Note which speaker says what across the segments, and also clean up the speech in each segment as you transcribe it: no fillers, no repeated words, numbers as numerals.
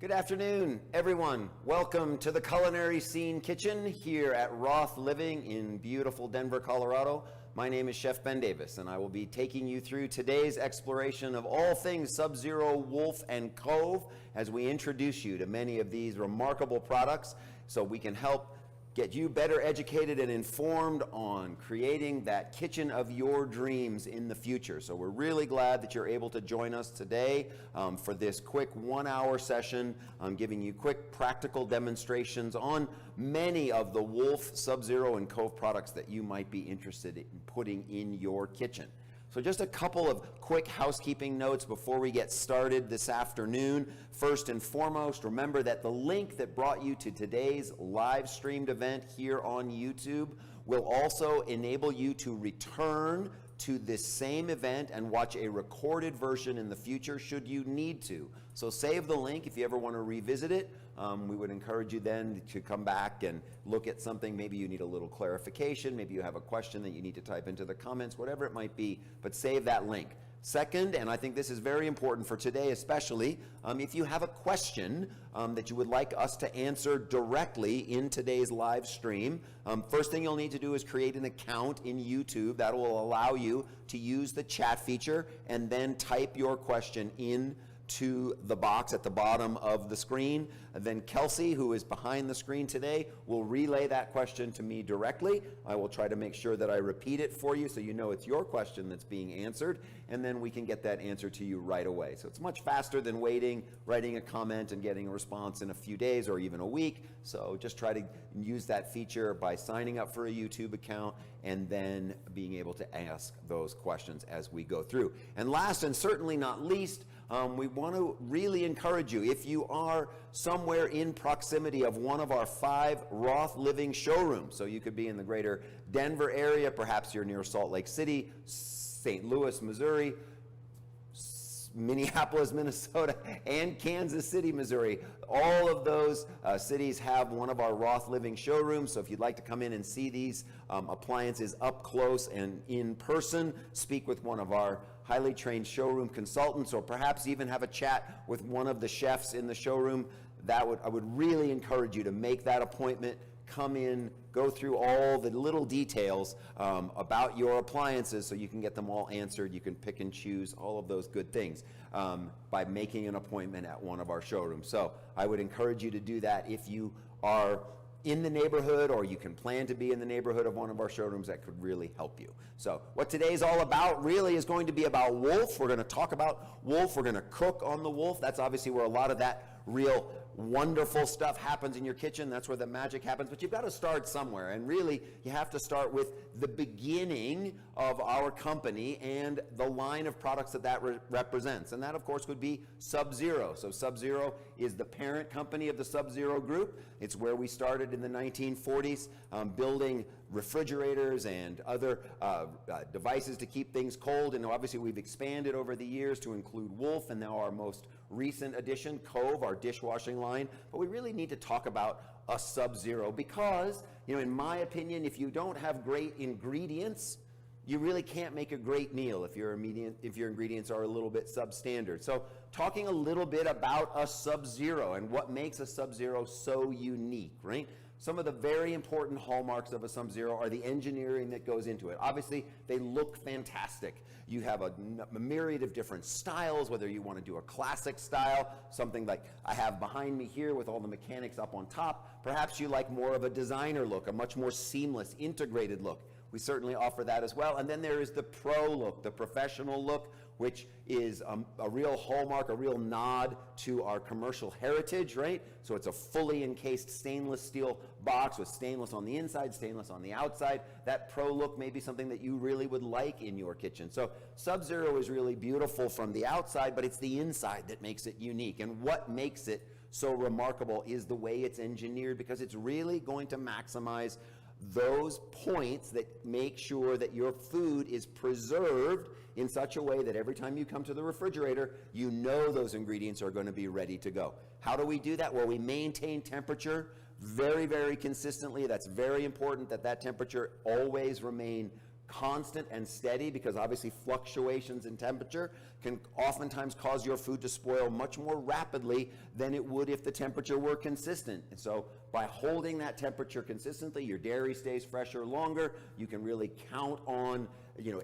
Speaker 1: Good afternoon, everyone. Welcome to the Culinary Scene Kitchen here at Roth Living in beautiful Denver, Colorado. My name is Chef Ben Davis, and I will be taking you through today's exploration of all things Sub-Zero, Wolf, and Cove as we introduce you to many of these remarkable products so we can help get you better educated and informed on creating that kitchen of your dreams in the future. So we're really glad that you're able to join us today for this quick 1-hour session. I'm giving you quick practical demonstrations on many of the Wolf, Sub-Zero, and Cove products that you might be interested in putting in your kitchen. So just a couple of quick housekeeping notes before we get started this afternoon. First and foremost, remember that the link that brought you to today's live streamed event here on YouTube will also enable you to return to this same event and watch a recorded version in the future should you need to. So save the link if you ever want to revisit it. We would encourage you then to come back and look at something. Maybe you need a little clarification. Maybe you have a question that you need to type into the comments, whatever it might be, but save that link. Second, and I think this is very important for today especially, if you have a question that you would like us to answer directly in today's live stream, first thing you'll need to do is create an account in YouTube. That will allow you to use the chat feature and then type your question in to the box at the bottom of the screen. And then Kelsey, who is behind the screen today, will relay that question to me directly. I will try to make sure that I repeat it for you so you know it's your question that's being answered, and then we can get that answer to you right away. So it's much faster than waiting, writing a comment and getting a response in a few days or even a week. So just try to use that feature by signing up for a YouTube account and then being able to ask those questions as we go through. And last and certainly not least, we want to really encourage you, if you are somewhere in proximity of one of our 5 Roth Living showrooms, so you could be in the greater Denver area, perhaps you're near Salt Lake City, St. Louis, Missouri, Minneapolis, Minnesota, and Kansas City, Missouri. All of those cities have one of our Roth Living showrooms. So if you'd like to come in and see these appliances up close and in person, speak with one of our highly trained showroom consultants, or perhaps even have a chat with one of the chefs in the showroom, I would really encourage you to make that appointment. Come in, go through all the little details about your appliances so you can get them all answered. You can pick and choose all of those good things by making an appointment at one of our showrooms. So I would encourage you to do that if you are in the neighborhood or you can plan to be in the neighborhood of one of our showrooms. That could really help you. So what today's all about really is going to be about Wolf. We're going to talk about Wolf. We're going to cook on the Wolf. That's obviously where a lot of that real wonderful stuff happens in your kitchen. That's where the magic happens. But you've got to start somewhere. And really, you have to start with the beginning of our company and the line of products that represents. And that, of course, would be Sub-Zero. So Sub-Zero is the parent company of the Sub-Zero Group. It's where we started in the 1940s, building refrigerators and other devices to keep things cold. And obviously, we've expanded over the years to include Wolf, and now our most recent addition, Cove, our dishwashing line. But we really need to talk about a Sub-Zero because, in my opinion, if you don't have great ingredients, you really can't make a great meal if your ingredients are a little bit substandard. So talking a little bit about a Sub-Zero and what makes a Sub-Zero so unique, right? Some of the very important hallmarks of a Sub-Zero are the engineering that goes into it. Obviously, they look fantastic. You have a myriad of different styles, whether you want to do a classic style, something like I have behind me here with all the mechanics up on top. Perhaps you like more of a designer look, a much more seamless, integrated look. We certainly offer that as well. And then there is the pro look, the professional look, which is a real hallmark, a real nod to our commercial heritage, right? So it's a fully encased stainless steel box with stainless on the inside, stainless on the outside. That pro look may be something that you really would like in your kitchen. So Sub-Zero is really beautiful from the outside, but it's the inside that makes it unique. And what makes it so remarkable is the way it's engineered, because it's really going to maximize those points that make sure that your food is preserved in such a way that every time you come to the refrigerator, you know those ingredients are going to be ready to go. How do we do that? Well, we maintain temperature very, very consistently. That's very important that that temperature always remain constant and steady, because obviously fluctuations in temperature can oftentimes cause your food to spoil much more rapidly than it would if the temperature were consistent. And so by holding that temperature consistently, your dairy stays fresher longer. You can really count on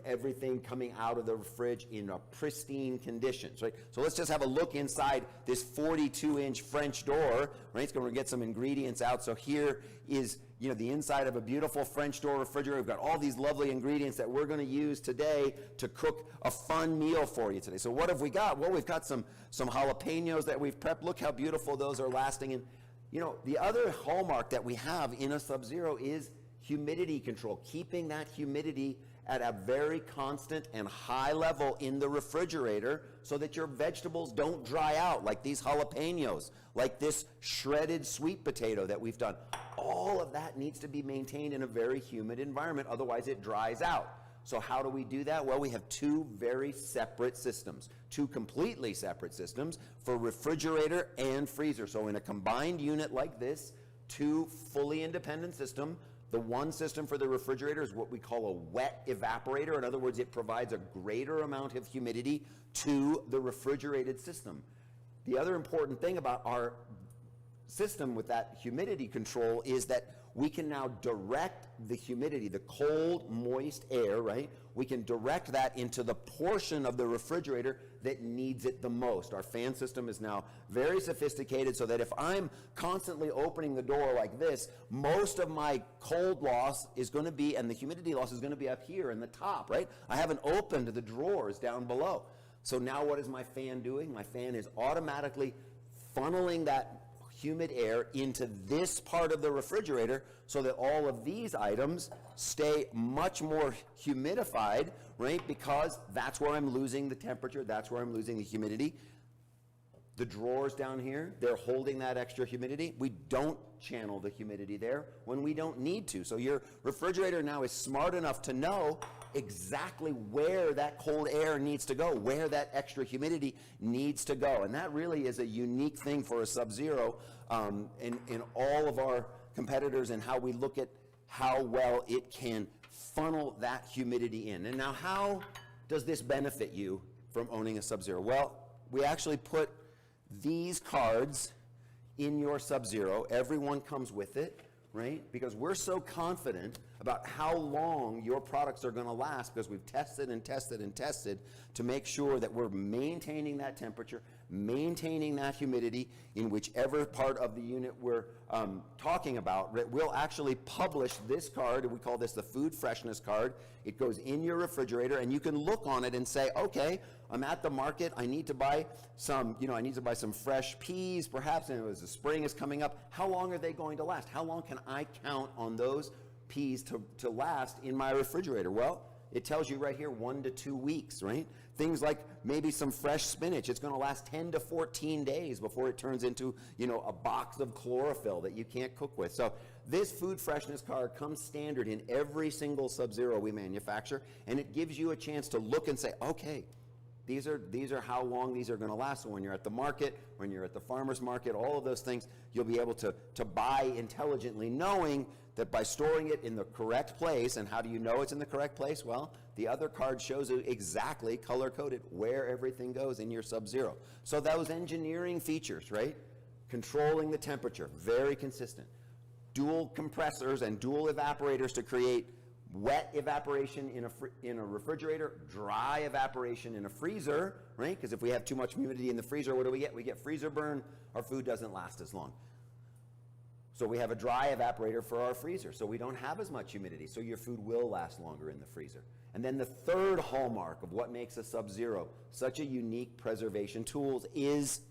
Speaker 1: everything coming out of the fridge in a pristine conditions, right? So let's just have a look inside this 42-inch French door, right? It's going to get some ingredients out. So here is the inside of a beautiful French door refrigerator. We've got all these lovely ingredients that we're going to use today to cook a fun meal for you today. So what have we got? Well, we've got some jalapenos that we've prepped. Look how beautiful those are lasting. And the other hallmark that we have in a Sub-Zero is humidity control, keeping that humidity at a very constant and high level in the refrigerator so that your vegetables don't dry out, like these jalapenos, like this shredded sweet potato that we've done. All of that needs to be maintained in a very humid environment, otherwise it dries out. So how do we do that? Well, we have two very separate systems, two completely separate systems for refrigerator and freezer. So in a combined unit like this, two fully independent systems. The one system for the refrigerator is what we call a wet evaporator. In other words, it provides a greater amount of humidity to the refrigerated system. The other important thing about our system with that humidity control is that we can now direct the humidity, the cold, moist air, right? We can direct that into the portion of the refrigerator that needs it the most. Our fan system is now very sophisticated so that if I'm constantly opening the door like this, most of my cold loss is going to be, and the humidity loss is going to be up here in the top, right? I haven't opened the drawers down below. So now what is my fan doing? My fan is automatically funneling that humid air into this part of the refrigerator so that all of these items stay much more humidified, right? Because that's where I'm losing the temperature, that's where I'm losing the humidity. The drawers down here, they're holding that extra humidity. We don't channel the humidity there when we don't need to. So your refrigerator now is smart enough to know exactly where that cold air needs to go, where that extra humidity needs to go. And that really is a unique thing for a Sub-Zero in all of our competitors and how we look at how well it can funnel that humidity in. And now how does this benefit you from owning a Sub-Zero? Well, we actually put these cards in your Sub-Zero. Everyone comes with it, right? Because we're so confident about how long your products are going to last because we've tested and tested and tested to make sure that we're maintaining that temperature, maintaining that humidity in whichever part of the unit we're talking about. We'll actually publish this card, and we call this the food freshness card. It goes in your refrigerator, and you can look on it and say, okay, I'm at the market, I need to buy some, fresh peas, perhaps, and as the spring is coming up, how long are they going to last? How long can I count on those peas to last in my refrigerator? Well, it tells you right here 1 to 2 weeks, right? Things like maybe some fresh spinach, it's going to last 10 to 14 days before it turns into, a box of chlorophyll that you can't cook with. So this food freshness card comes standard in every single Sub-Zero we manufacture, and it gives you a chance to look and say, okay, these are how long these are going to last. So when you're at the market, when you're at the farmer's market, all of those things, you'll be able to buy intelligently, knowing that by storing it in the correct place. And how do you know it's in the correct place? Well, the other card shows you exactly color-coded where everything goes in your Sub-Zero. So those engineering features, right? Controlling the temperature, very consistent. Dual compressors and dual evaporators to create wet evaporation in a refrigerator, dry evaporation in a freezer, right? Because if we have too much humidity in the freezer, what do we get? We get freezer burn. Our food doesn't last as long. So we have a dry evaporator for our freezer, so we don't have as much humidity, so your food will last longer in the freezer. And then the third hallmark of what makes a Sub-Zero such a unique preservation tool is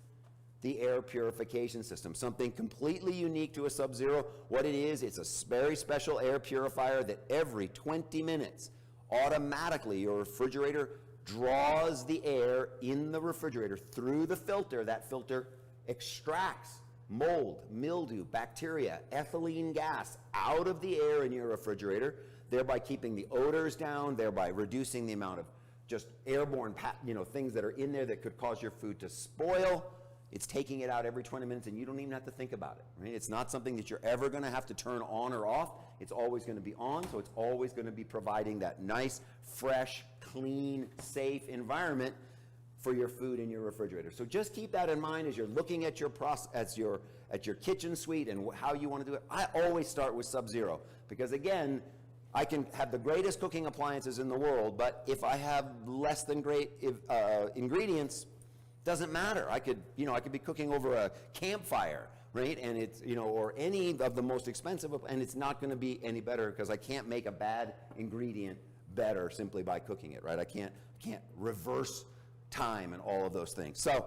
Speaker 1: the air purification system, something completely unique to a Sub-Zero. What it is, it's a very special air purifier that every 20 minutes, automatically your refrigerator draws the air in the refrigerator through the filter. That filter extracts mold, mildew, bacteria, ethylene gas out of the air in your refrigerator, thereby keeping the odors down, thereby reducing the amount of just airborne things that are in there that could cause your food to spoil. It's taking it out every 20 minutes, and you don't even have to think about it, right? It's not something that you're ever going to have to turn on or off. It's always going to be on, so it's always going to be providing that nice, fresh, clean, safe environment for your food in your refrigerator. So just keep that in mind as you're looking at your kitchen suite and how you want to do it. I always start with Sub-Zero because, again, I can have the greatest cooking appliances in the world, but if I have less than great ingredients, doesn't matter. I could be cooking over a campfire, right? And it's, or any of the most expensive, and it's not going to be any better because I can't make a bad ingredient better simply by cooking it, right? I can't reverse time and all of those things. So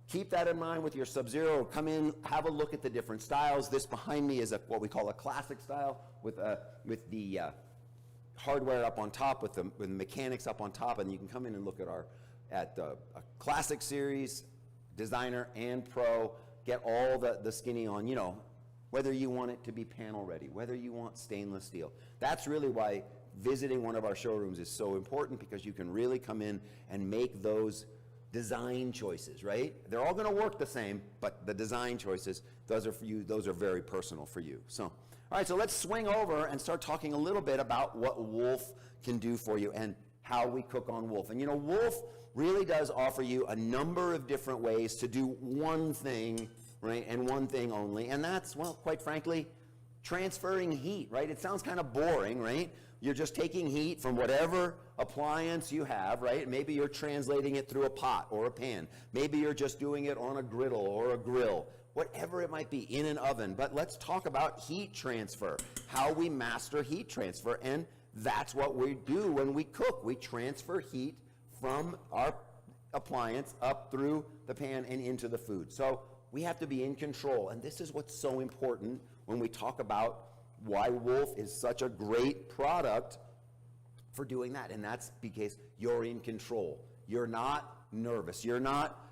Speaker 1: keep that in mind with your Sub-Zero. Come in, have a look at the different styles. This behind me is what we call a classic style with the hardware up on top, with the mechanics up on top, and you can come in and look at a classic series, designer and pro, get all the skinny on, whether you want it to be panel ready, whether you want stainless steel. That's really why visiting one of our showrooms is so important, because you can really come in and make those design choices, right? They're all going to work the same, but the design choices, those are for you, those are very personal for you. So, all right, so let's swing over and start talking a little bit about what Wolf can do for you and how we cook on Wolf. And Wolf really does offer you a number of different ways to do one thing, right, and one thing only, and that's, well, quite frankly, transferring heat, right? It sounds kind of boring, right? You're just taking heat from whatever appliance you have, right? Maybe you're translating it through a pot or a pan. Maybe you're just doing it on a griddle or a grill, whatever it might be, in an oven. But let's talk about heat transfer, how we master heat transfer, and that's what we do when we cook. We transfer heat from our appliance up through the pan and into the food. So we have to be in control, and this is what's so important when we talk about why Wolf is such a great product for doing that, and that's because you're in control. You're not nervous. You're not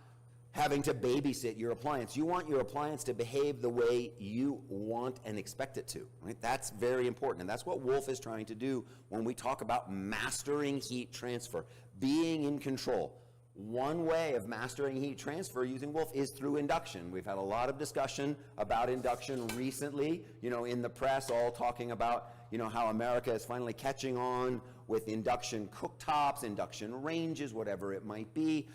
Speaker 1: having to babysit your appliance. You want your appliance to behave the way you want and expect it to, right? That's very important, and that's what Wolf is trying to do when we talk about mastering heat transfer, being in control. One way of mastering heat transfer using Wolf is through induction. We've had a lot of discussion about induction recently, in the press, all talking about, how America is finally catching on with induction cooktops, induction ranges, whatever it might be,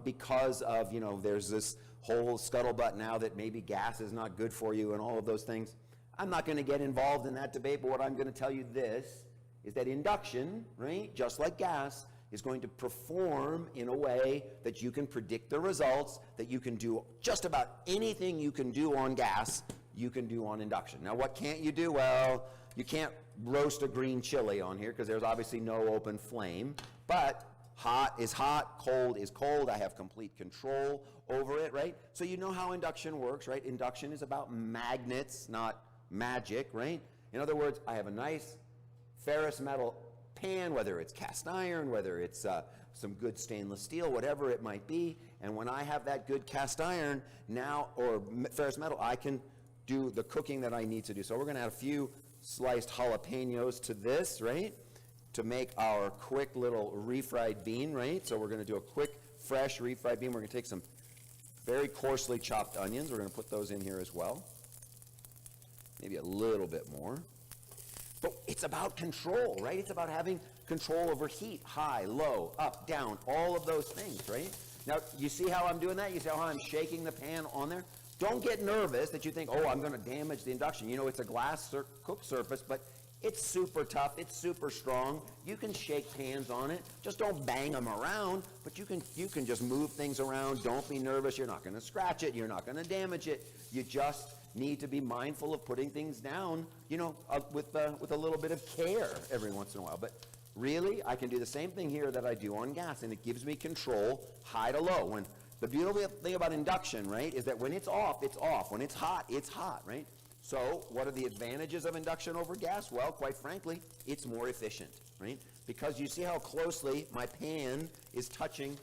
Speaker 1: because of, there's this whole scuttlebutt now that maybe gas is not good for you and all of those things. I'm not going to get involved in that debate, but what I'm going to tell you this is that induction, right, just like gas, is going to perform in a way that you can predict the results, that you can do just about anything you can do on gas, you can do on induction. Now, what can't you do? Well, you can't roast a green chili on here because there's obviously no open flame, but hot is hot, cold is cold. I have complete control over it, right? So you know how induction works, right? Induction is about magnets, not magic, right? In other words, I have a nice ferrous metal pan, whether it's cast iron, whether it's some good stainless steel, whatever it might be, and when I have that good cast iron now, or ferrous metal, I can do the cooking that I need to do. So we're going to add a few sliced jalapenos to this, right, to make our quick little refried bean, right? So we're going to do a quick, fresh refried bean. We're going to take some very coarsely chopped onions. We're going to put those in here as well. Maybe a little bit more. But it's about control, right? It's about having control over heat, high, low, up, down, all of those things, right? Now, you see how I'm doing that? You see how I'm shaking the pan on there? Don't get nervous that you think, oh, I'm going to damage the induction. It's a glass cook surface, but it's super tough. It's super strong. You can shake pans on it. Just don't bang them around, but you can just move things around. Don't be nervous. You're not going to scratch it. You're not going to damage it. You just need to be mindful of putting things down, with a little bit of care every once in a while. But really, I can do the same thing here that I do on gas, and it gives me control high to low. When the beautiful thing about induction, right, is that when it's off, it's off. When it's hot, right? So what are the advantages of induction over gas? Well, quite frankly, it's more efficient, right? Because you see how closely my pan is touching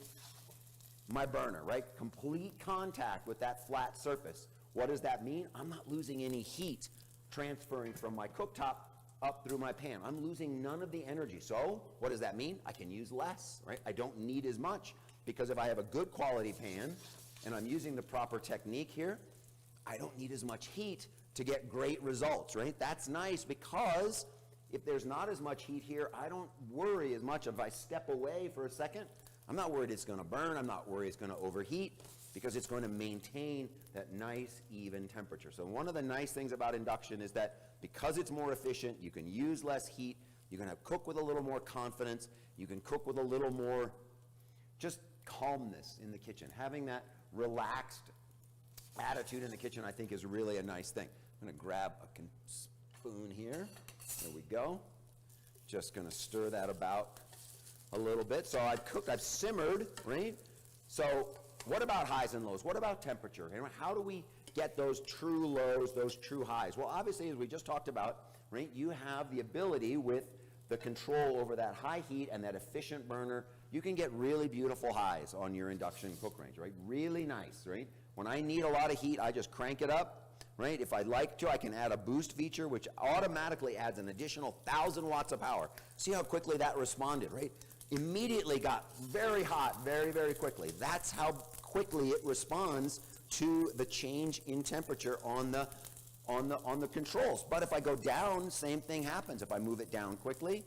Speaker 1: my burner, right? Complete contact with that flat surface. What does that mean? I'm not losing any heat transferring from my cooktop up through my pan. I'm losing none of the energy. So what does that mean? I can use less, right? I don't need as much, because if I have a good quality pan and I'm using the proper technique here, I don't need as much heat to get great results, right? That's nice, because if there's not as much heat here, I don't worry as much if I step away for a second. I'm not worried it's going to burn. I'm not worried it's going to overheat, because it's going to maintain that nice, even temperature. So one of the nice things about induction is that because it's more efficient, you can use less heat, you can cook with a little more confidence, you can cook with a little more just calmness in the kitchen. Having that relaxed attitude in the kitchen, I think, is really a nice thing. I'm going to grab a spoon here. There we go. Just going to stir that about a little bit. So I've simmered, right? So what about highs and lows? What about temperature? And how do we get those true lows, those true highs? Well, obviously, as we just talked about, right, you have the ability with the control over that high heat and that efficient burner, you can get really beautiful highs on your induction cook range, right? Really nice, right? When I need a lot of heat, I just crank it up, right? If I'd like to, I can add a boost feature, which automatically adds an additional 1,000 watts of power. See how quickly that responded, right? Immediately got very hot very, very quickly. That's how quickly it responds to the change in temperature on the controls. But if I go down, same thing happens. If I move it down quickly,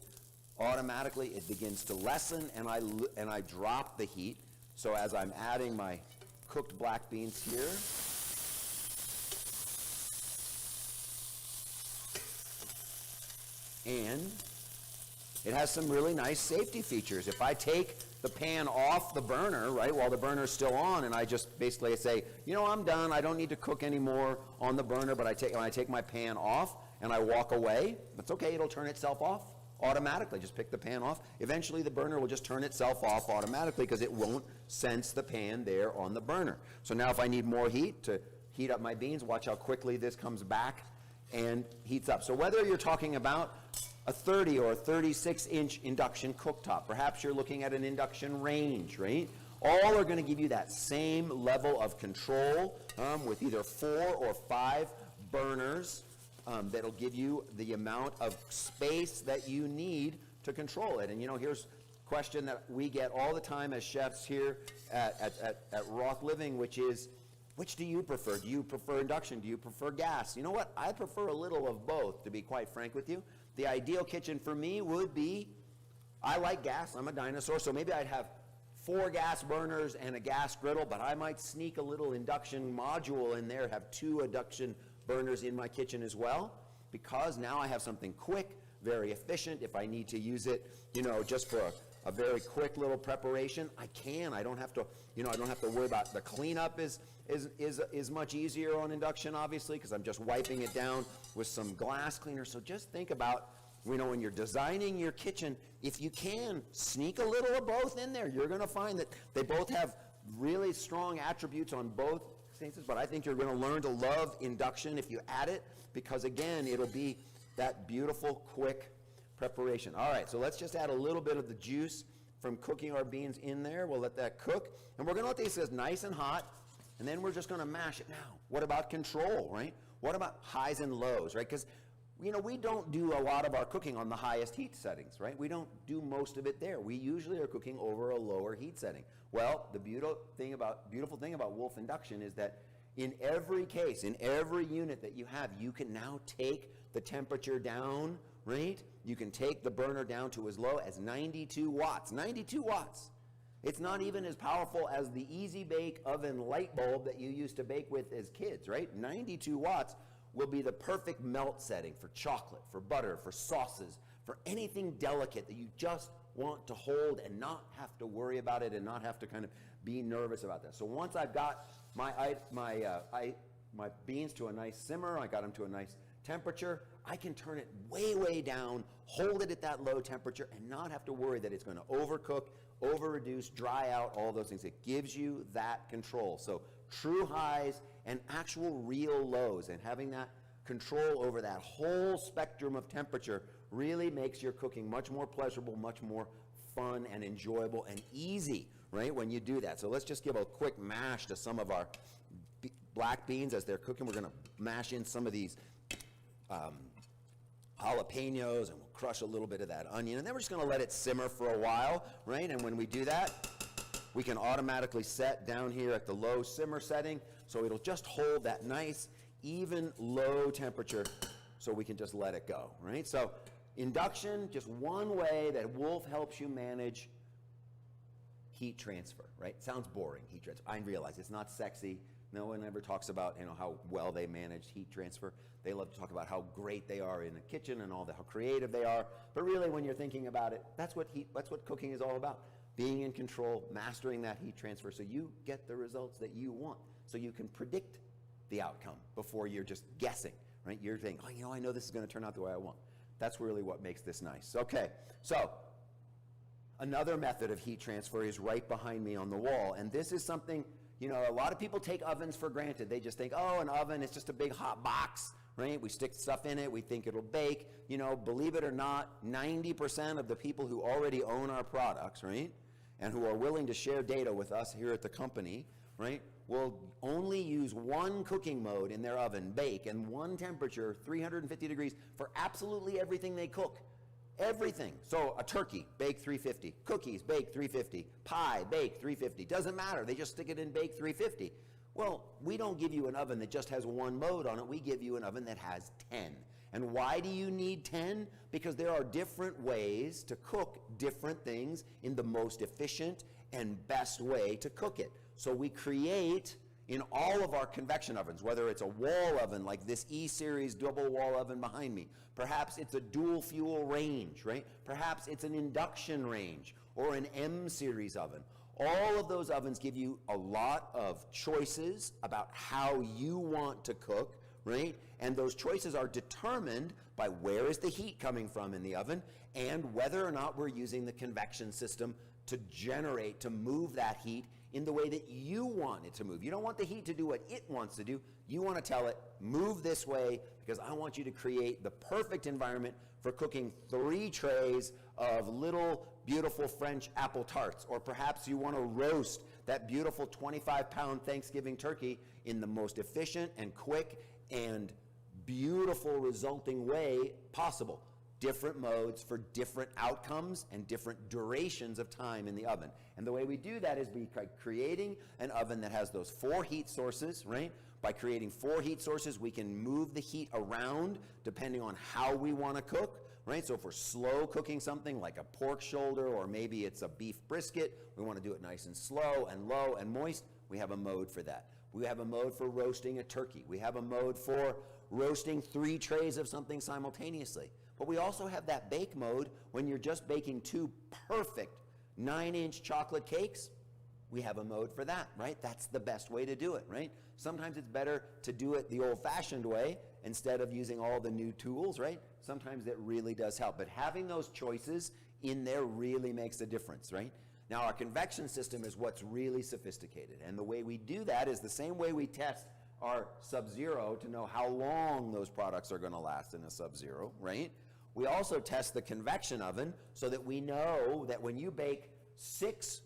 Speaker 1: automatically it begins to lessen, and I drop the heat. So as I'm adding my cooked black beans here, and it has some really nice safety features. If I take the pan off the burner, right, while the burner's still on, and I just basically say, you know, I'm done, I don't need to cook anymore on the burner, but when I take my pan off and I walk away, that's okay, it'll turn itself off automatically. Just pick the pan off. Eventually the burner will just turn itself off automatically because it won't sense the pan there on the burner. So now if I need more heat to heat up my beans, watch how quickly this comes back and heats up. So whether you're talking about a 30 or a 36-inch induction cooktop, perhaps you're looking at an induction range, right? All are going to give you that same level of control with either 4 or 5 burners that'll give you the amount of space that you need to control it. And you know, here's a question that we get all the time as chefs here at Roth Living, which is, which do you prefer? Do you prefer induction? Do you prefer gas? You know what? I prefer a little of both, to be quite frank with you. The ideal kitchen for me would be, I like gas, I'm a dinosaur, so maybe I'd have 4 gas burners and a gas griddle, but I might sneak a little induction module in there, have 2 induction burners in my kitchen as well, because now I have something quick, very efficient. If I need to use it, you know, just for a very quick little preparation, I can. I don't have to, you know, I don't have to worry about the cleanup is much easier on induction, obviously, because I'm just wiping it down with some glass cleaner. So just think about, you know, when you're designing your kitchen, if you can, sneak a little of both in there. You're going to find that they both have really strong attributes on both cases, but I think you're going to learn to love induction if you add it, because again, it'll be that beautiful, quick preparation. All right, so let's just add a little bit of the juice from cooking our beans in there. We'll let that cook, and we're going to let these get nice and hot, and then we're just going to mash it. Now, what about control, right? What about highs and lows, right? Because, you know, we don't do a lot of our cooking on the highest heat settings, right? We don't do most of it there. We usually are cooking over a lower heat setting. Well, the beautiful thing about Wolf Induction is that in every case, in every unit that you have, you can now take the temperature down, right? You can take the burner down to as low as 92 watts. 92 watts. It's not even as powerful as the Easy Bake Oven light bulb that you used to bake with as kids, right? 92 watts will be the perfect melt setting for chocolate, for butter, for sauces, for anything delicate that you just want to hold and not have to worry about it and not have to kind of be nervous about that. So once I've got my beans to a nice simmer, I got them to a nice temperature, I can turn it way, way down, hold it at that low temperature, and not have to worry that it's going to overcook, over-reduce, dry out, all those things. It gives you that control. So true highs and actual real lows, and having that control over that whole spectrum of temperature really makes your cooking much more pleasurable, much more fun and enjoyable and easy, right, when you do that. So let's just give a quick mash to some of our black beans as they're cooking. We're going to mash in some of these jalapenos, and we'll crush a little bit of that onion, and then we're just going to let it simmer for a while, right? And when we do that, we can automatically set down here at the low simmer setting, so it'll just hold that nice, even low temperature, so we can just let it go, right? So induction, just one way that Wolf helps you manage heat transfer, right? Sounds boring, heat transfer. I realize it's not sexy. No one ever talks about, how well they manage heat transfer. They love to talk about how great they are in the kitchen and how creative they are. But really, when you're thinking about it, that's what cooking is all about. Being in control, mastering that heat transfer so you get the results that you want. So you can predict the outcome before you're just guessing, right? You're thinking, I know this is going to turn out the way I want. That's really what makes this nice. Okay, so another method of heat transfer is right behind me on the wall. And this is something, a lot of people take ovens for granted. They just think, an oven is just a big hot box, right? We stick stuff in it, we think it'll bake. Believe it or not, 90% of the people who already own our products, right, and who are willing to share data with us here at the company, right, will only use one cooking mode in their oven, bake, and one temperature, 350 degrees, for absolutely everything they cook. Everything. So a turkey, bake 350. Cookies, bake 350. Pie, bake 350. Doesn't matter. They just stick it in bake 350. Well, we don't give you an oven that just has one mode on it. We give you an oven that has 10. And why do you need 10? Because there are different ways to cook different things in the most efficient and best way to cook it. So we create in all of our convection ovens, whether it's a wall oven like this E-Series double wall oven behind me, perhaps it's a dual fuel range, right? Perhaps it's an induction range or an M-Series oven. All of those ovens give you a lot of choices about how you want to cook, right? And those choices are determined by where is the heat coming from in the oven and whether or not we're using the convection system to move that heat in the way that you want it to move. You don't want the heat to do what it wants to do. You want to tell it, move this way, because I want you to create the perfect environment for cooking 3 trays of little beautiful French apple tarts. Or perhaps you want to roast that beautiful 25-pound Thanksgiving turkey in the most efficient and quick and beautiful resulting way possible. Different modes for different outcomes and different durations of time in the oven. And the way we do that is by creating an oven that has those 4 heat sources, right? By creating 4 heat sources, we can move the heat around depending on how we want to cook, right? So if we're slow cooking something like a pork shoulder or maybe it's a beef brisket, we want to do it nice and slow and low and moist, we have a mode for that. We have a mode for roasting a turkey. We have a mode for roasting 3 trays of something simultaneously. But we also have that bake mode when you're just baking 2 perfect 9-inch chocolate cakes. We have a mode for that, right? That's the best way to do it, right? Sometimes it's better to do it the old-fashioned way instead of using all the new tools, right? Sometimes that really does help. But having those choices in there really makes a difference, right? Now, our convection system is what's really sophisticated. And the way we do that is the same way we test our Sub-Zero to know how long those products are going to last in a Sub-Zero, right? We also test the convection oven so that we know that when you bake 6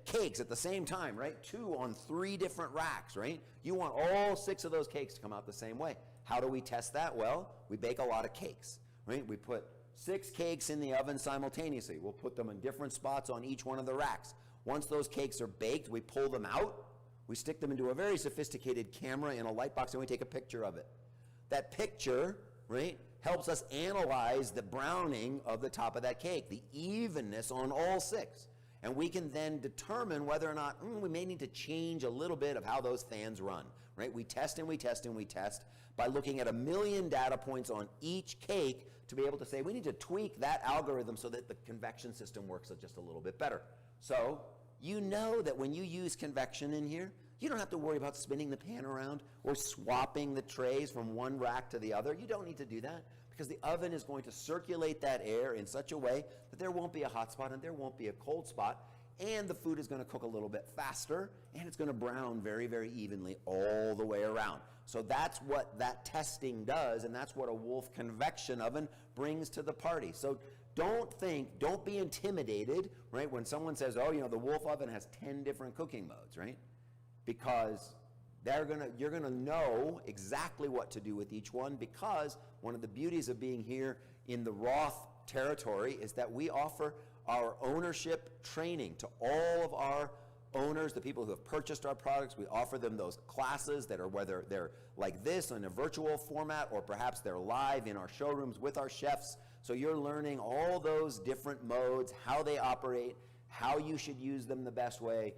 Speaker 1: cakes at the same time, right? 2 on 3 different racks, right? You want all 6 of those cakes to come out the same way. How do we test that? Well, we bake a lot of cakes, right? We put 6 cakes in the oven simultaneously. We'll put them in different spots on each one of the racks. Once those cakes are baked, we pull them out. We stick them into a very sophisticated camera in a light box, and we take a picture of it. That picture, right, helps us analyze the browning of the top of that cake, the evenness on all 6. And we can then determine whether or not we may need to change a little bit of how those fans run, right? We test and we test and we test by looking at 1 million data points on each cake to be able to say we need to tweak that algorithm so that the convection system works just a little bit better. So you know that when you use convection in here, you don't have to worry about spinning the pan around or swapping the trays from one rack to the other. You don't need to do that because the oven is going to circulate that air in such a way that there won't be a hot spot and there won't be a cold spot, and the food is going to cook a little bit faster, and it's going to brown very, very evenly all the way around. So that's what that testing does, and that's what a Wolf convection oven brings to the party. So don't be intimidated, right, when someone says, oh, the Wolf oven has 10 different cooking modes, right? Because you're gonna know exactly what to do with each one, because one of the beauties of being here in the Roth territory is that we offer our ownership training to all of our owners, the people who have purchased our products. We offer them those classes that are, whether they're like this in a virtual format or perhaps they're live in our showrooms with our chefs. So you're learning all those different modes, how they operate, how you should use them the best way,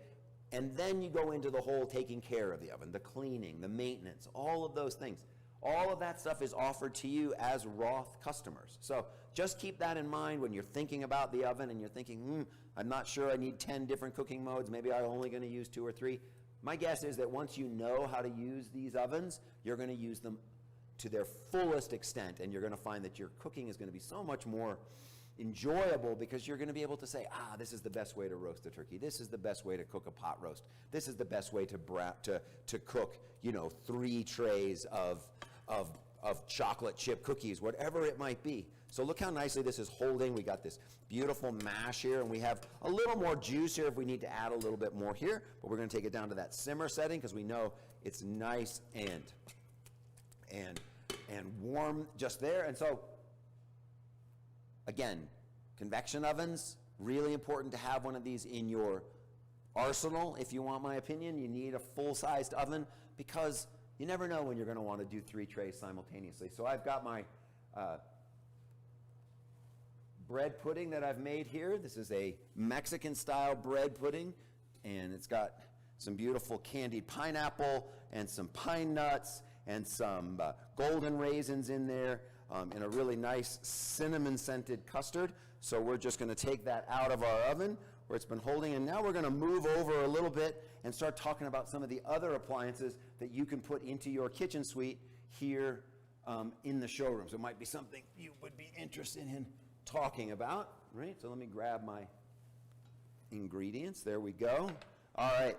Speaker 1: and then you go into the whole taking care of the oven, the cleaning, the maintenance, all of those things. All of that stuff is offered to you as Roth customers. So just keep that in mind when you're thinking about the oven and you're thinking, I'm not sure I need 10 different cooking modes, maybe I'm only going to use 2 or 3. My guess is that once you know how to use these ovens, you're going to use them to their fullest extent, and you're going to find that your cooking is going to be so much more enjoyable because you're going to be able to say, this is the best way to roast a turkey. This is the best way to cook a pot roast. This is the best way to cook, 3 trays of chocolate chip cookies, whatever it might be. So look how nicely this is holding. We got this beautiful mash here, and we have a little more juice here if we need to add a little bit more here, but we're going to take it down to that simmer setting because we know it's nice and warm just there. And so again, convection ovens, really important to have one of these in your arsenal. If you want my opinion, you need a full-sized oven because you never know when you're going to want to do 3 trays simultaneously. So I've got my bread pudding that I've made here. This is a Mexican-style bread pudding, and it's got some beautiful candied pineapple and some pine nuts and some golden raisins in there, in a really nice cinnamon-scented custard. So we're just going to take that out of our oven where it's been holding, and now we're going to move over a little bit and start talking about some of the other appliances that you can put into your kitchen suite here in the showroom. So it might be something you would be interested in talking about, right? So let me grab my ingredients. There we go. All right.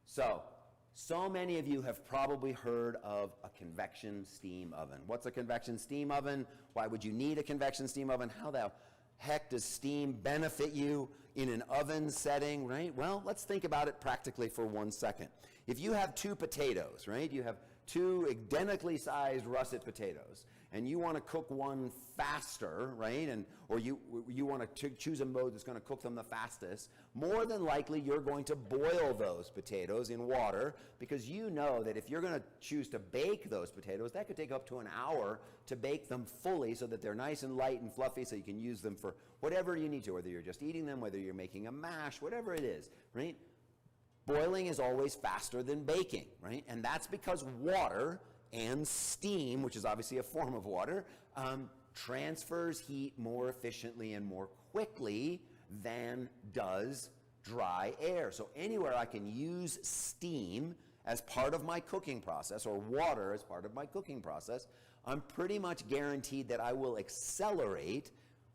Speaker 1: So many of you have probably heard of a convection steam oven. What's a convection steam oven? Why would you need a convection steam oven? How the heck does steam benefit you in an oven setting, right? Well, let's think about it practically for 1 second. If you have 2 potatoes, right? You have 2 identically sized russet potatoes, and you want to cook one faster, right? Or you want to choose a mode that's going to cook them the fastest. More than likely, you're going to boil those potatoes in water because you know that if you're going to choose to bake those potatoes, that could take up to an hour to bake them fully so that they're nice and light and fluffy so you can use them for whatever you need to, whether you're just eating them, whether you're making a mash, whatever it is, right? Boiling is always faster than baking, right? And that's because water and steam, which is obviously a form of water, transfers heat more efficiently and more quickly than does dry air. So anywhere I can use steam as part of my cooking process or water as part of my cooking process, I'm pretty much guaranteed that I will accelerate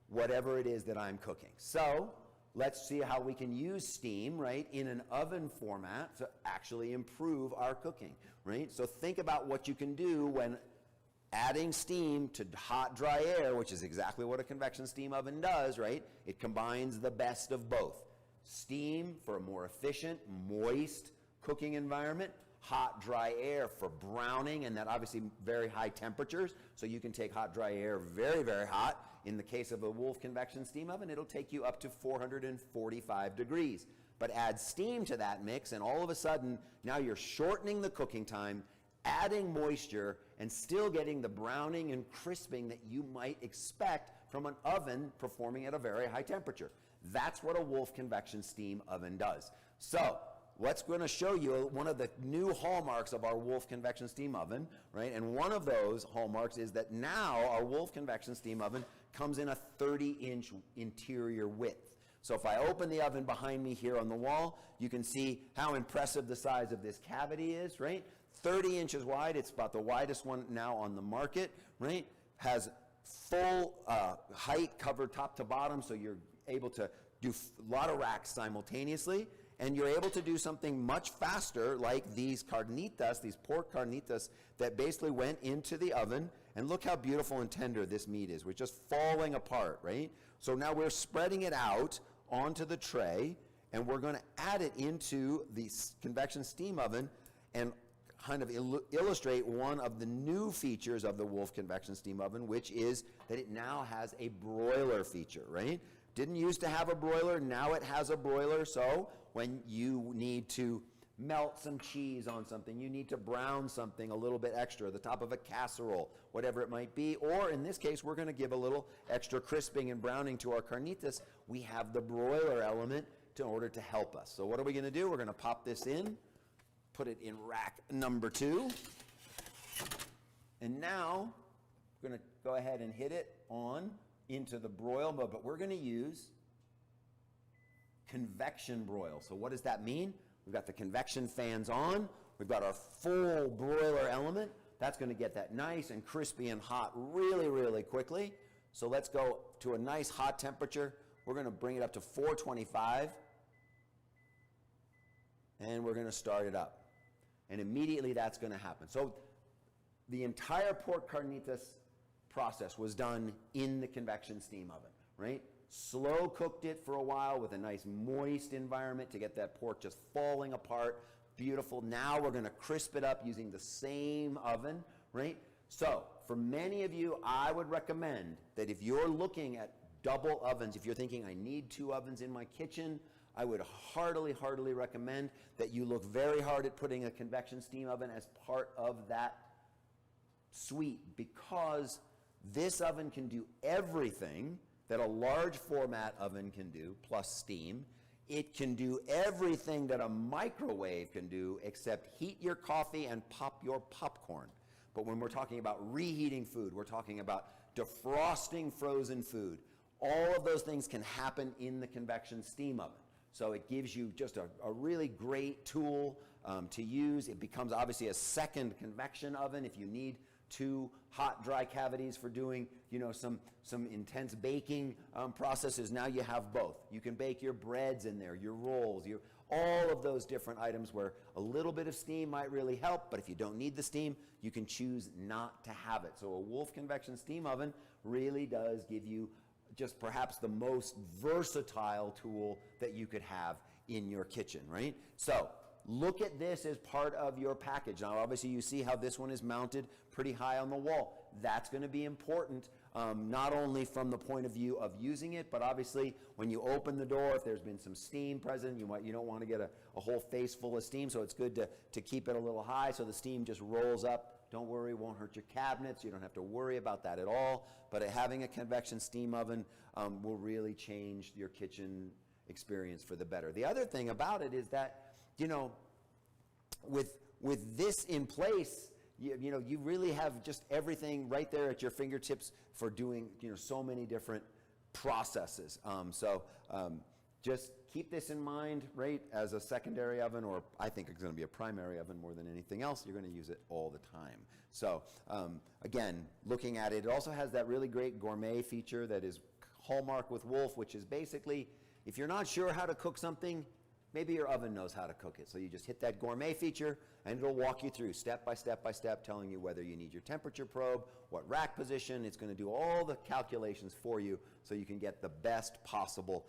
Speaker 1: whatever it is that I'm cooking. So let's see how we can use steam, right, in an oven format to actually improve our cooking, right? So think about what you can do when adding steam to hot, dry air, which is exactly what a convection steam oven does, right? It combines the best of both. Steam for a more efficient, moist cooking environment, hot, dry air for browning, and that obviously very high temperatures, so you can take hot, dry air very, very hot. In the case of a Wolf convection steam oven, it'll take you up to 445 degrees. But add steam to that mix, and all of a sudden, now you're shortening the cooking time, adding moisture, and still getting the browning and crisping that you might expect from an oven performing at a very high temperature. That's what a Wolf convection steam oven does. So, what's going to show you one of the new hallmarks of our Wolf convection steam oven, right? And one of those hallmarks is that now our Wolf convection steam oven comes in a 30-inch interior width. So if I open the oven behind me here on the wall, you can see how impressive the size of this cavity is, right? 30 inches wide. It's about the widest one now on the market, right? Has full height covered top to bottom, so you're able to do a lot of racks simultaneously. And you're able to do something much faster, like these carnitas, these pork carnitas that basically went into the oven. And look how beautiful and tender this meat is. We're just falling apart, right? So now we're spreading it out onto the tray, and we're going to add it into the convection steam oven and kind of illustrate one of the new features of the Wolf convection steam oven, which is that it now has a broiler feature, right? Didn't used to have a broiler, now it has a broiler, so when you need to melt some cheese on something, you need to brown something a little bit extra, the top of a casserole, whatever it might be, or in this case, we're gonna give a little extra crisping and browning to our carnitas, we have the broiler element in order to help us. So what are we gonna do? We're gonna pop this in, put it in rack number 2, and now we're gonna go ahead and hit it on into the broil mode, but we're gonna use convection broil. So what does that mean? We've got the convection fans on, we've got our full broiler element. That's gonna get that nice and crispy and hot really, really quickly. So let's go to a nice hot temperature. We're gonna bring it up to 425, and we're gonna start it up. And immediately that's gonna happen. So the entire pork carnitas process was done in the convection steam oven, right? Slow cooked it for a while with a nice moist environment to get that pork just falling apart. Beautiful. Now we're gonna crisp it up using the same oven, right? So for many of you, I would recommend that if you're looking at double ovens, if you're thinking I need 2 ovens in my kitchen, I would heartily, heartily recommend that you look very hard at putting a convection steam oven as part of that suite, because this oven can do everything that a large format oven can do, plus steam. It can do everything that a microwave can do, except heat your coffee and pop your popcorn. But when we're talking about reheating food, we're talking about defrosting frozen food. All of those things can happen in the convection steam oven. So it gives you just a really great tool to use. It becomes obviously a second convection oven if you need 2 hot, dry cavities for doing, some intense baking processes. Now you have both. You can bake your breads in there, your rolls, all of those different items where a little bit of steam might really help, but if you don't need the steam, you can choose not to have it. So a Wolf convection steam oven really does give you just perhaps the most versatile tool that you could have in your kitchen, right? So look at this as part of your package. Now, obviously, you see how this one is mounted pretty high on the wall. That's going to be important, not only from the point of view of using it, but obviously, when you open the door, if there's been some steam present, you don't want to get a whole face full of steam, so it's good to keep it a little high so the steam just rolls up. Don't worry, it won't hurt your cabinets. You don't have to worry about that at all. But having a convection steam oven will really change your kitchen experience for the better. The other thing about it is that, with this in place, you really have just everything right there at your fingertips for doing, so many different processes. Just keep this in mind, right, as a secondary oven, or I think it's going to be a primary oven more than anything else. You're going to use it all the time. So again, looking at it, it also has that really great gourmet feature that is hallmark with Wolf, which is basically, if you're not sure how to cook something, maybe your oven knows how to cook it. So you just hit that gourmet feature, and it'll walk you through step by step by step, telling you whether you need your temperature probe, what rack position. It's going to do all the calculations for you so you can get the best possible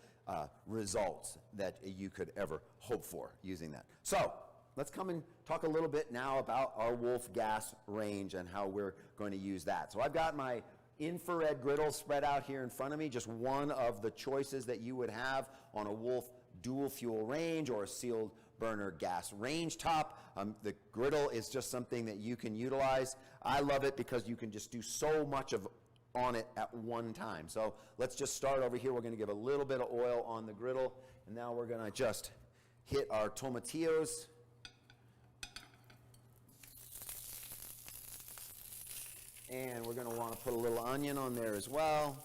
Speaker 1: results that you could ever hope for using that. So let's come and talk a little bit now about our Wolf gas range and how we're going to use that. So I've got my infrared griddle spread out here in front of me, just one of the choices that you would have on a Wolf dual fuel range or a sealed burner gas range top. The griddle is just something that you can utilize. I love it because you can just do so much on it at one time. So let's just start over here. We're going to give a little bit of oil on the griddle, and now we're going to just hit our tomatillos. And we're going to want to put a little onion on there as well.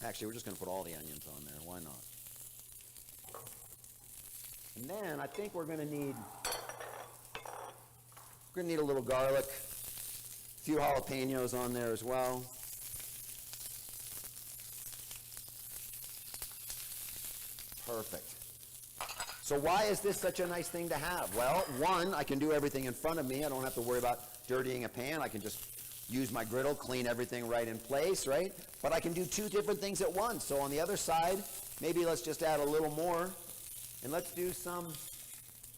Speaker 1: Actually, we're just going to put all the onions on there. Why not? And then I think we're going to need a little garlic, a few jalapenos on there as well. Perfect. So why is this such a nice thing to have? Well, one, I can do everything in front of me. I don't have to worry about dirtying a pan. I can just use my griddle, clean everything right in place, right? But I can do 2 different things at once. So on the other side, maybe let's just add a little more, and let's do some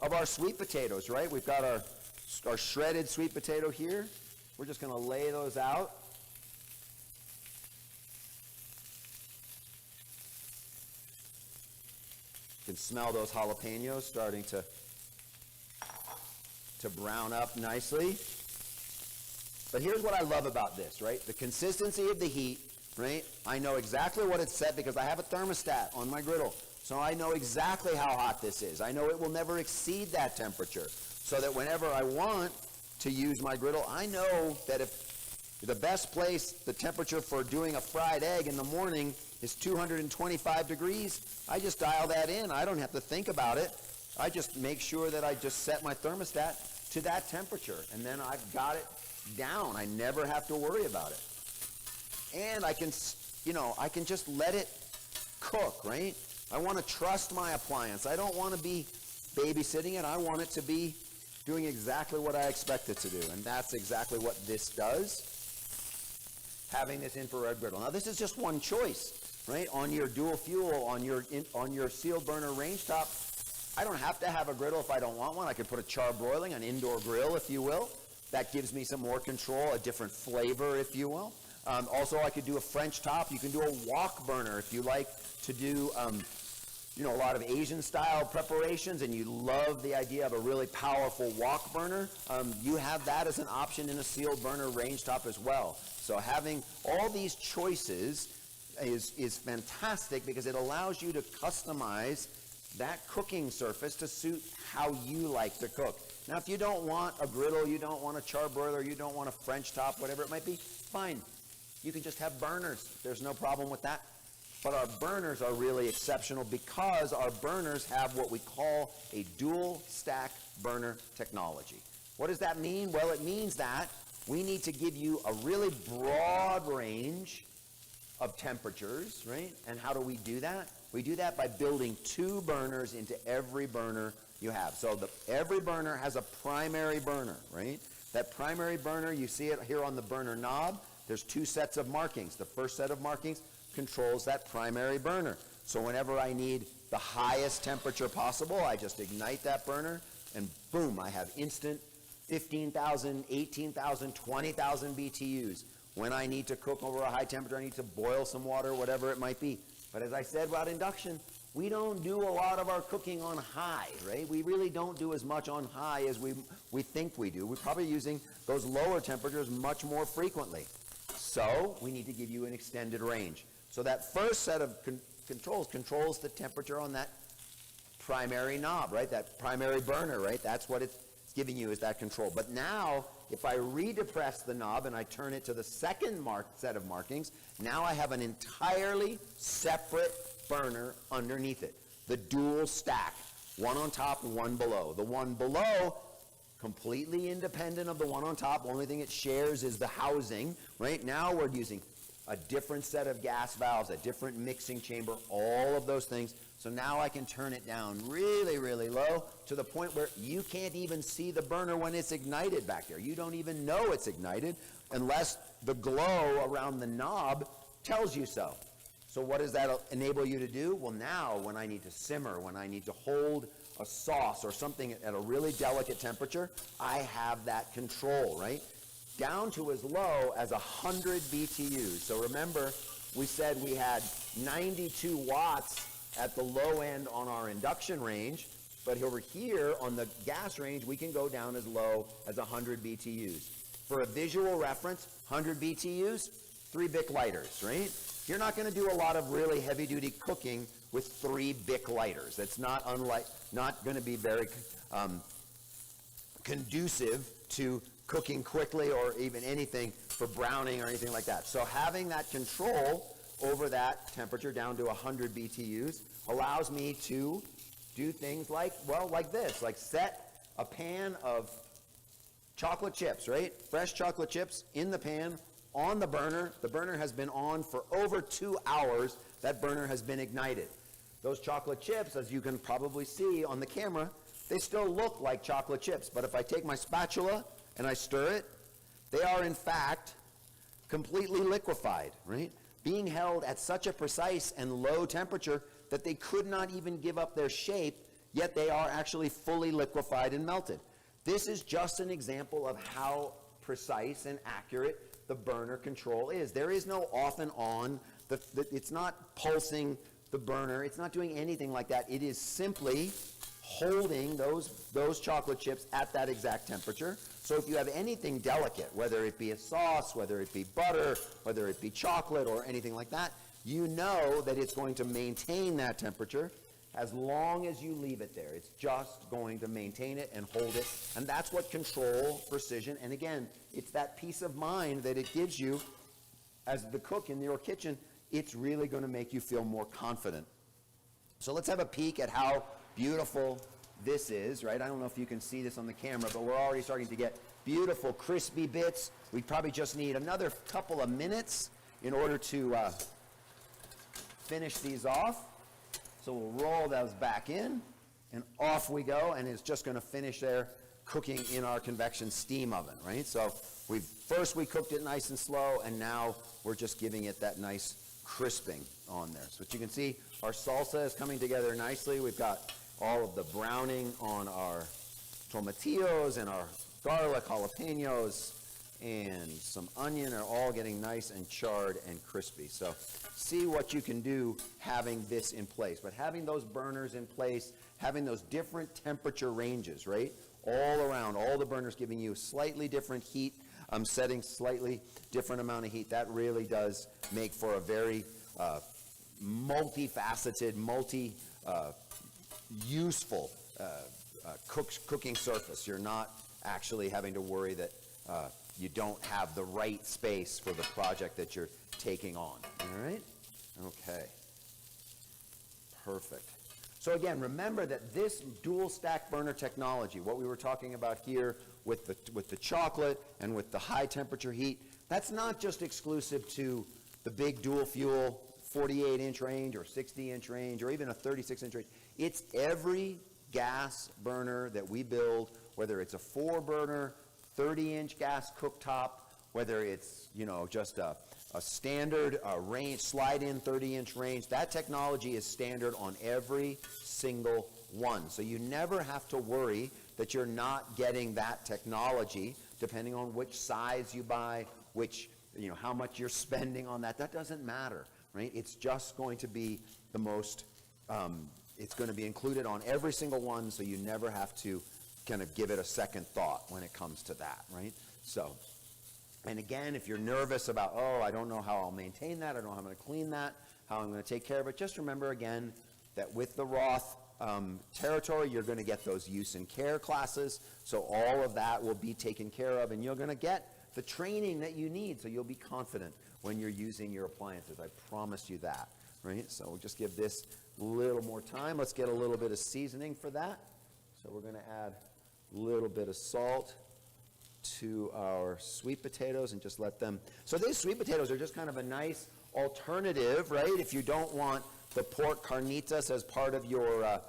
Speaker 1: of our sweet potatoes, right? We've got our shredded sweet potato here. We're just going to lay those out. can smell those jalapenos starting to brown up nicely. But here's what I love about this, right? The consistency of the heat, right? I know exactly what it's set because I have a thermostat on my griddle. So I know exactly how hot this is. I know it will never exceed that temperature. So that whenever I want to use my griddle, I know that if the best place, the temperature for doing a fried egg in the morning is 225 degrees, I just dial that in. I don't have to think about it. I just make sure that I just set my thermostat to that temperature, and then I've got it down. I never have to worry about it. And I can, I can just let it cook, right? I want to trust my appliance. I don't want to be babysitting it. I want it to be doing exactly what I expect it to do, and that's exactly what this does, having this infrared griddle. Now, this is just one choice, right? On your dual fuel, on your sealed burner range top, I don't have to have a griddle if I don't want one. I could put a charbroiling, an indoor grill, if you will. That gives me some more control, a different flavor, if you will. Also, I could do a French top. You can do a wok burner if you like to do, a lot of Asian-style preparations and you love the idea of a really powerful wok burner. You have that as an option in a sealed burner range top as well. So having all these choices is fantastic because it allows you to customize that cooking surface to suit how you like to cook. Now, if you don't want a griddle, you don't want a charbroiler, you don't want a French top, whatever it might be, fine. You can just have burners. There's no problem with that. But our burners are really exceptional because our burners have what we call a dual stack burner technology. What does that mean? Well, it means that we need to give you a really broad range of temperatures, right? And how do we do that? We do that by building 2 burners into every burner you have. So every burner has a primary burner, right? That primary burner, you see it here on the burner knob. There's 2 sets of markings. The first set of markings controls that primary burner. So whenever I need the highest temperature possible, I just ignite that burner, and boom, I have instant 15,000, 18,000, 20,000 BTUs. When I need to cook over a high temperature, I need to boil some water, whatever it might be. But as I said about induction, we don't do a lot of our cooking on high, right? We really don't do as much on high as we think we do. We're probably using those lower temperatures much more frequently. So we need to give you an extended range. So that first set of controls the temperature on that primary knob, right? That primary burner, right? That's what it's giving you, is that control. But now, if I redepress the knob and I turn it to the second set of markings, now I have an entirely separate burner underneath it. The dual stack, one on top, one below. The one below, completely independent of the one on top. Only thing it shares is the housing, right? Now we're using a different set of gas valves, a different mixing chamber, all of those things. So now I can turn it down really, really low to the point where you can't even see the burner when it's ignited back there. You don't even know it's ignited unless the glow around the knob tells you so. So what does that enable you to do? Well, now when I need to simmer, when I need to hold a sauce or something at a really delicate temperature, I have that control, right? Down to as low as 100 BTUs. So remember, we said we had 92 watts at the low end on our induction range, but over here on the gas range, we can go down as low as 100 BTUs. For a visual reference, 100 BTUs, 3 Bic lighters, right? You're not going to do a lot of really heavy-duty cooking with 3 Bic lighters. That's not going to be very conducive to cooking quickly or even anything for browning or anything like that. So having that control over that temperature down to 100 BTUs allows me to do things like, well, like this, like set a pan of chocolate chips, right? Fresh chocolate chips in the pan on the burner. The burner has been on for over 2 hours. That burner has been ignited. Those chocolate chips, as you can probably see on the camera, they still look like chocolate chips. But if I take my spatula and I stir it, they are in fact completely liquefied, right? Being held at such a precise and low temperature that they could not even give up their shape, yet they are actually fully liquefied and melted. This is just an example of how precise and accurate the burner control is. There is no off and on. It's not pulsing the burner. It's not doing anything like that. It is simply holding those chocolate chips at that exact temperature. So if you have anything delicate, whether it be a sauce, whether it be butter, whether it be chocolate or anything like that, you know that it's going to maintain that temperature as long as you leave it there. It's just going to maintain it and hold it. And that's what control, precision, and again, it's that peace of mind that it gives you as the cook in your kitchen. It's really going to make you feel more confident. So let's have a peek at how beautiful this is, right? I don't know if you can see this on the camera, but we're already starting to get beautiful crispy bits. We probably just need another couple of minutes in order to finish these off. So we'll roll those back in, and off we go, and it's just going to finish there cooking in our convection steam oven, right? So first we cooked it nice and slow, and now we're just giving it that nice crisping on there. So what you can see, our salsa is coming together nicely. We've got all of the browning on our tomatillos and our garlic, jalapenos, and some onion are all getting nice and charred and crispy. So see what you can do having this in place. But having those burners in place, having those different temperature ranges, right? All around, all the burners giving you slightly different heat, setting slightly different amount of heat. That really does make for a very multifaceted, useful cooking surface. You're not actually having to worry that you don't have the right space for the project that you're taking on. All right? Okay. Perfect. So again, remember that this dual stack burner technology, what we were talking about here with the chocolate and with the high temperature heat, that's not just exclusive to the big dual fuel 48-inch range or 60-inch range or even a 36-inch range. It's every gas burner that we build, whether it's a 4-burner, 30-inch gas cooktop, whether it's, just a standard range, slide-in 30-inch range. That technology is standard on every single one. So you never have to worry that you're not getting that technology, depending on which size you buy, how much you're spending on that. That doesn't matter, right? It's just going to be the most, it's going to be included on every single one, so you never have to kind of give it a second thought when it comes to that, right? So, and again, if you're nervous about, I don't know how I'll maintain that, I don't know how I'm going to clean that, how I'm going to take care of it, just remember again that with the Roth territory, you're going to get those use and care classes, so all of that will be taken care of, and you're going to get the training that you need, so you'll be confident when you're using your appliances. I promise you that, right? So we'll just give this a little more time. Let's get a little bit of seasoning for that. So we're going to add a little bit of salt to our sweet potatoes and just let them. So these sweet potatoes are just kind of a nice alternative, right? If you don't want the pork carnitas as part of your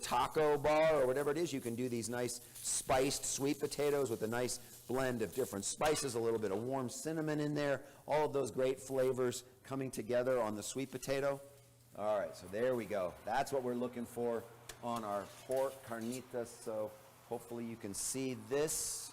Speaker 1: taco bar or whatever it is, you can do these nice spiced sweet potatoes with a nice blend of different spices, a little bit of warm cinnamon in there, all of those great flavors coming together on the sweet potato. All right, so there we go. That's what we're looking for on our pork carnitas. So hopefully you can see this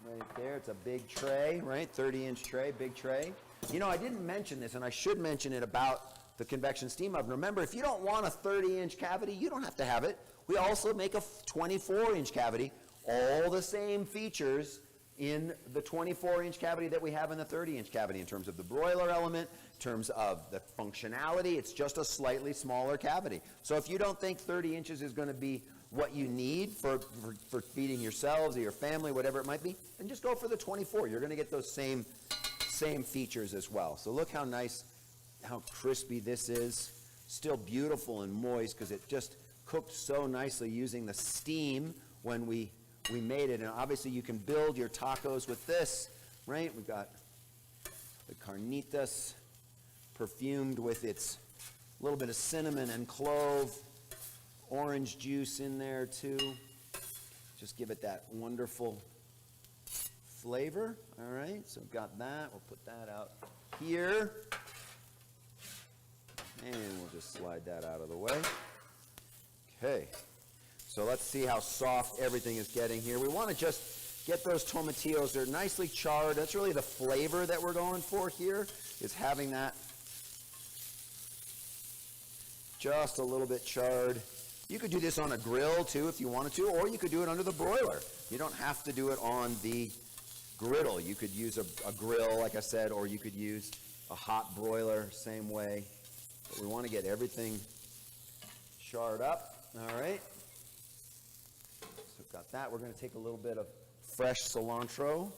Speaker 1: right there. It's a big tray, right? 30-inch tray, big tray. I didn't mention this, and I should mention it about the convection steam oven. Remember, if you don't want a 30-inch cavity, you don't have to have it. We also make a 24-inch cavity. All the same features in the 24-inch cavity that we have in the 30-inch cavity in terms of the broiler element, in terms of the functionality. It's just a slightly smaller cavity. So if you don't think 30 inches is going to be what you need for feeding yourselves or your family, whatever it might be, then just go for the 24. You're going to get those same features as well. So look how nice, how crispy this is. Still beautiful and moist because it just cooked so nicely using the steam when we made it. And obviously you can build your tacos with this, right? We've got the carnitas perfumed with its little bit of cinnamon and clove, orange juice in there too. Just give it that wonderful flavor. All right, so we've got that. We'll put that out here. And we'll just slide that out of the way. Okay. So let's see how soft everything is getting here. We want to just get those tomatillos. They're nicely charred. That's really the flavor that we're going for here, is having that just a little bit charred. You could do this on a grill too if you wanted to, or you could do it under the broiler. You don't have to do it on the griddle. You could use a grill, like I said, or you could use a hot broiler, same way. But we want to get everything charred up. All right. So we've got that. We're going to take a little bit of fresh cilantro,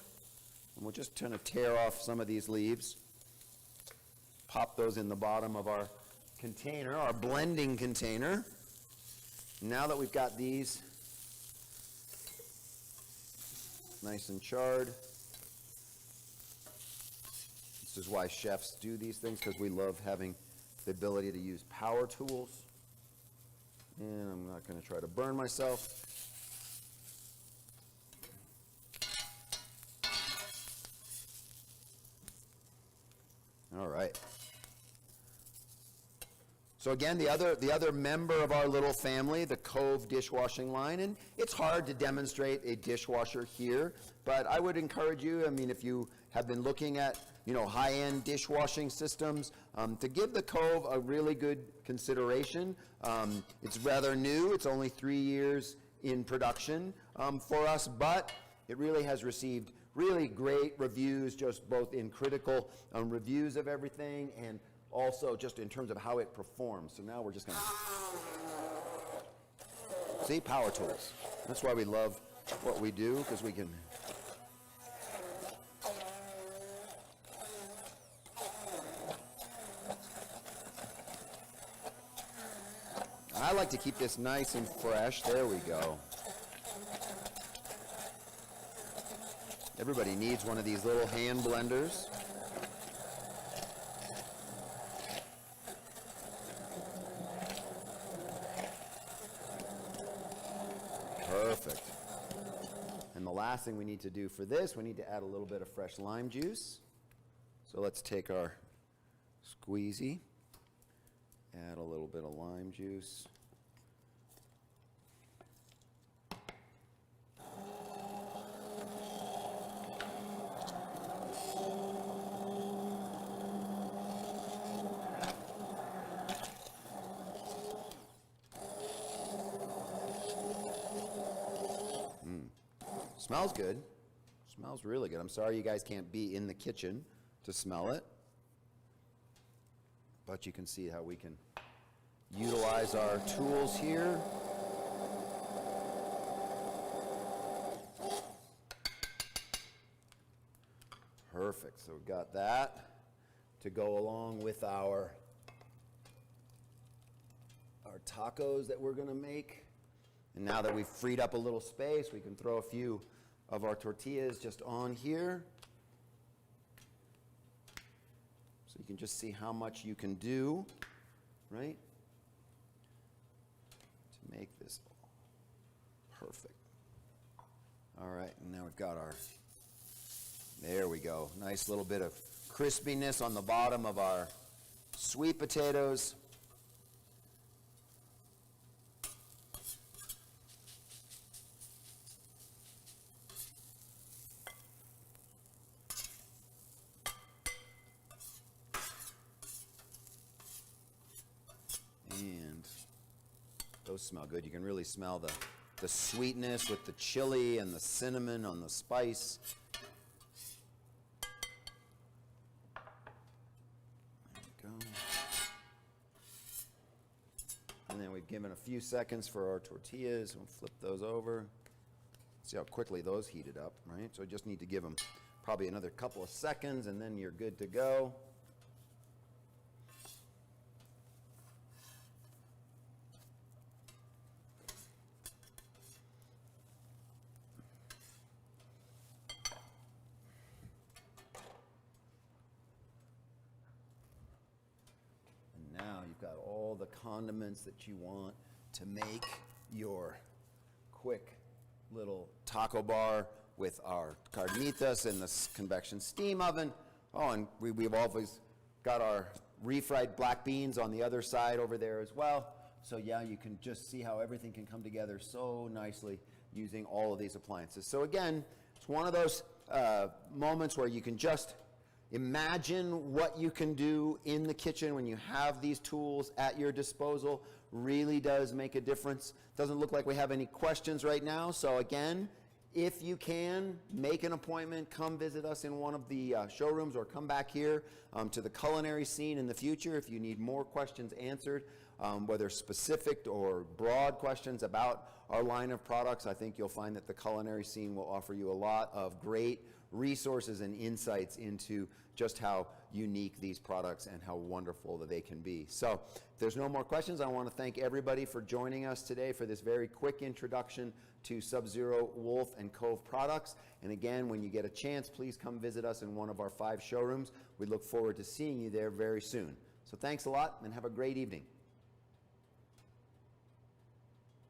Speaker 1: and we'll just kind of tear off some of these leaves. Pop those in the bottom of our container, our blending container. Now that we've got these nice and charred, this is why chefs do these things, because we love having the ability to use power tools. And I'm not going to try to burn myself. All right. So again, the other member of our little family, the Cove dishwashing line, and it's hard to demonstrate a dishwasher here, but I would encourage you, I mean, if you have been looking at, high-end dishwashing systems, to give the Cove a really good consideration. It's rather new. It's only 3 years in production for us, but it really has received really great reviews, just both in critical reviews of everything and also just in terms of how it performs. So now we're just going to see power tools. That's why we love what we do, because we can I like to keep this nice and fresh. There we go. Everybody needs one of these little hand blenders. Perfect. And the last thing we need to do for this, we need to add a little bit of fresh lime juice. So let's take our squeezy, add a little bit of lime juice. Smells good. Smells really good. I'm sorry you guys can't be in the kitchen to smell it, but you can see how we can utilize our tools here. Perfect. So we've got that to go along with our tacos that we're going to make. And now that we've freed up a little space, we can throw a few of our tortillas just on here. So you can just see how much you can do, right? To make this perfect. All right, and now we've got there we go. Nice little bit of crispiness on the bottom of our sweet potatoes. Those smell good. You can really smell the sweetness with the chili and the cinnamon on the spice. There we go. And then we've given a few seconds for our tortillas. We'll flip those over. See how quickly those heated up, right? So I just need to give them probably another couple of seconds, and then you're good to go. You've got all the condiments that you want to make your quick little taco bar with our carnitas in the convection steam oven. Oh, and we've always got our refried black beans on the other side over there as well. So yeah, you can just see how everything can come together so nicely using all of these appliances. So again, it's one of those moments where you can just Imagine what you can do in the kitchen when you have these tools at your disposal. Really does make a difference. Doesn't look like we have any questions right now, so again, if you can, make an appointment, come visit us in one of the showrooms, or come back here to the Culinary Scene in the future if you need more questions answered, whether specific or broad questions about our line of products. I think you'll find that the Culinary Scene will offer you a lot of great resources and insights into just how unique these products and how wonderful that they can be. So if there's no more questions, I want to thank everybody for joining us today for this very quick introduction to Sub-Zero, Wolf, and Cove products. And again, when you get a chance, please come visit us in one of our 5 showrooms. We look forward to seeing you there very soon. So thanks a lot, and have a great evening.